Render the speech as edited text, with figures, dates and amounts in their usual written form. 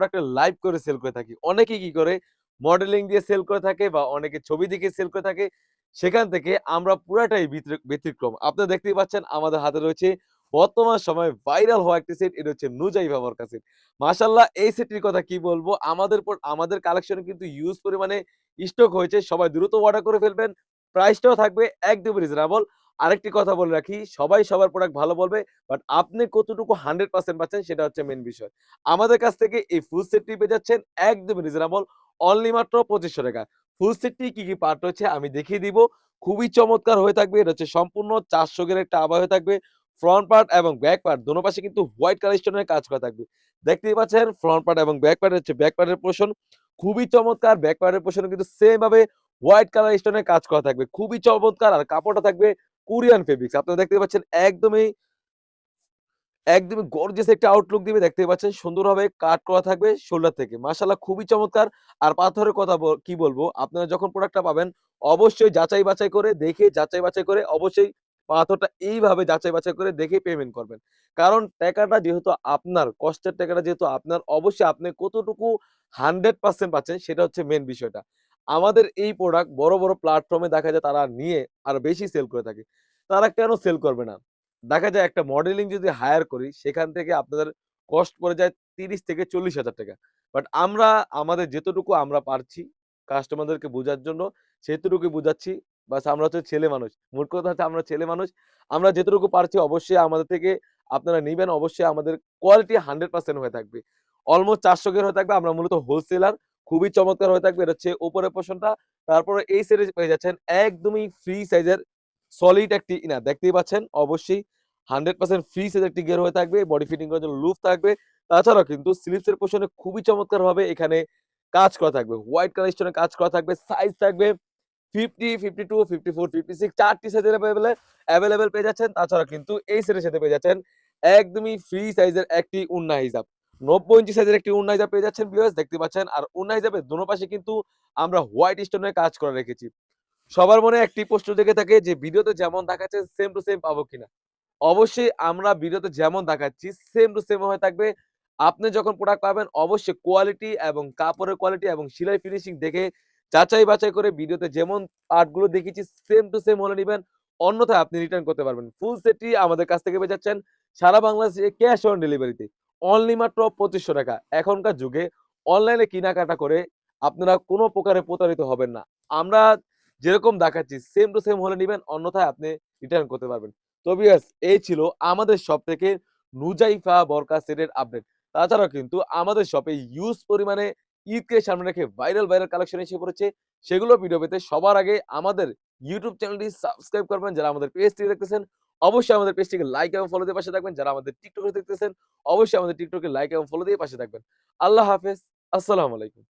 প্রোডাক্টের লাইভ করে সেল করে থাকি। অনেকে কি করে মডেলিং দিয়ে সেল করে থাকে বা অনেকে ছবি দেখে সেল করে থাকে। সেখান থেকে আমরা পুরাটাই ব্যতিক্রম। আপনারা দেখতেই পাচ্ছেন আমাদের হাতে রয়েছে বর্তমান সময়ে ভাইরাল হওয়া একটি সেট। এটা হচ্ছে নুজাইভা বরকা সেট। মাশাআল্লাহ এই সেটটির কথা কি বলবো? আমাদের কালেকশনে কিন্তু হিউজ পরিমাণে স্টক হয়েছে। সবাই দ্রুত অর্ডার করে ফেলবেন। প্রাইসটাও থাকবে একদমই রিজনেবল। আরেকটি কথা বলে রাখি, সবাই সবার প্রোডাক্ট ভালো বলবে। বাট আপনি কতটুকু 100% পাচ্ছেন সেটা হচ্ছে মেইন বিষয়। আমাদের কাছ থেকে এই ফুল সেটটি পেয়ে যাচ্ছেন একদমই রিজনেবল অনলি মাত্র ৳২৫০০। ফুল সেটটি কি পার্ট রয়েছে আমি দেখিয়ে দিব। খুবই চমৎকার হয়ে থাকবে। এটা হচ্ছে সম্পূর্ণ ৪০০ গের একটা আভা হয়ে থাকবে। ফ্রন্ট পার্ট এবং ব্যাক পার্ট দোনো পাশে কিন্তু হোয়াইট কালার স্টোনের কাজ করা থাকবে। দেখতেই পাচ্ছেন ফ্রন্ট পার্ট এবং ব্যাক পার্ট হচ্ছে ব্যাক পার্টের পোরশন খুবই চমৎকার। ব্যাক পার্টের পোরশনে কিন্তু সেম ভাবে হোয়াইট কালার স্টোনের কাজ করা থাকবে। খুবই চমৎকার আর কাপড়টা থাকবে কোরিয়ান ফেব্রিক্স। আপনারা দেখতে পাচ্ছেন একদমই গর্জিয়াস একটা আউটলুক দিবে দেখতেই পাচ্ছেন। সুন্দরভাবে কাট করা থাকবে শোল্ডার থেকে। মাশাআল্লাহ খুবই চমৎকার। আর পাথরের কথা কি বলবো? আপনারা যখন প্রোডাক্টটা পাবেন অবশ্যই যাচাই বাছাই করে দেখে যাচাই বাছাই করে অবশ্যই পাথরটা এইভাবে যাচাই বাছাই করে দেখে পেমেন্ট করবেন। কারণ টাকাটা যেহেতু আপনার, কষ্টের টাকাটা যেহেতু আপনার অবশ্যই আপনি কতটুকু 100% পাচ্ছেন সেটা হচ্ছে মেইন বিষয়টা। আমাদের এই প্রোডাক্ট বড়, বড় প্ল্যাটফর্মে দেখা যায় তারা নিয়ে আরো বেশি সেল করে থাকে। তারা কেন সেল করবে না? দেখা যায় একটা মডেলিং যদি হায়ার করি, সেখান থেকে আপনাদের কস্ট পড়ে যায় ৳৩০,000-৪০,000 বাট আমরা আমাদের যেতটুকু আমরা পারছি কাস্টমারদেরকে বুঝার জন্য, সেতুটুকুই বুঝাচ্ছি। বাস আমরা হচ্ছে ছেলে মানুষ। মোট কথা হচ্ছে আমরা ছেলে মানুষ। আমরা যেতটুকু পারছি অবশ্যই আমাদের থেকে আপনারা নিবেন। অবশ্যই আমাদের কোয়ালিটি 100% হয়ে থাকবে। অলমোস্ট ৪০০ গের হয়ে থাকবে। আমরা মূলত হোলসেলার। খুবই চমৎকার হয়ে থাকবে। এটা হচ্ছে উপরের পোরশনটা। তারপরে এই সাইডে পেয়ে যাচ্ছেন একদমই ফ্রি সাইজের সলিড একটি ইনার দেখতেই পাচ্ছেন। অবশ্যই 100% ফ্রি সাইজ একটি গিয়ার হয়ে থাকবে। বডি ফিটিং করার জন্য লুপ থাকবে। তাছাড়াও কিন্তু স্লিপস এর পোরশনে খুবই চমৎকারভাবে এখানে কাজ করা থাকবে। হোয়াইট কালার স্টোনের কাজ করা থাকবে। সাইজ থাকবে 50, 52, 54, 56 4 টি সাইজের এভেইলেবল পেয়ে যাচ্ছেন। তাছাড়া কিন্তু এই সেটের সাথে পেয়ে যাচ্ছেন একদমই ফ্রি সাইজের একটি উন্না হিজাব। ৯০ ইঞ্চি সাইজের একটি উন্না হিজাব পেয়ে যাচ্ছেন ভিউয়ার্স দেখতে পাচ্ছেন। আর উন্না হিজাবের দোনো পাশে কিন্তু আমরা হোয়াইট স্টোনের কাজ করা রেখেছি। সবার মনে একটি প্রশ্ন জেগে থাকে যে ভিডিওতে যেমন দেখাচ্ছে সেম টু সেম পাবো কিনা? অবশ্যই আমরা ভিডিওতে যেমন দেখাচ্ছি সেম টু সেম হয়ে থাকবে। আপনি যখন প্রোডাক্ট পাবেন অবশ্যই কোয়ালিটি এবং কাপড়ের কোয়ালিটি এবং সেলাই ফিনিশিং দেখে যাচাই বাছাই করে ভিডিওতে যেমন পার্ট গুলো দেখিয়েছি সেম টু সেম হলে নিবেন। অন্যথায় আপনি রিটার্ন করতে পারবেন। ফুল সেটটি আমাদের কাছ থেকে পেয়ে যাচ্ছেন সারা বাংলাদেশে ক্যাশ অন ডেলিভারিতে। অনলি মাত্র ৳২৫০০। এখনকার যুগে অনলাইনে কেনাকাটা করে আপনারা কোন প্রকারে প্রতারিত হবেন না। আমরা যেরকম দেখাচ্ছি সেম টু সেম হলে নিবেন। অন্যথায় আপনি রিটার্ন করতে পারবেন। তো ভিউয়ার্স এই ছিল আমাদের শপ থেকে নুজাইফা বরকা সেটের আপডেট। তাছাড়াও কিন্তু আমাদের শপে হিউজ পরিমাণে ঈদকে সামনে রেখে ভাইরাল কালেকশন এসে পড়েছে। সেগুলো ভিডিও পেতে সবার আগে আমাদের YouTube চ্যানেলটি সাবস্ক্রাইব করবেন। যারা আমাদের পেজটি দেখতেছেন, অবশ্যই আমাদের পেজটিকে লাইক এবং ফলো দিয়ে পাশে থাকবেন। যারা আমাদের TikTok এ দেখতেছেন, অবশ্যই আমাদের TikTok এ লাইক এবং ফলো দিয়ে পাশে থাকবেন। আল্লাহ হাফেজ। আসসালামু আলাইকুম।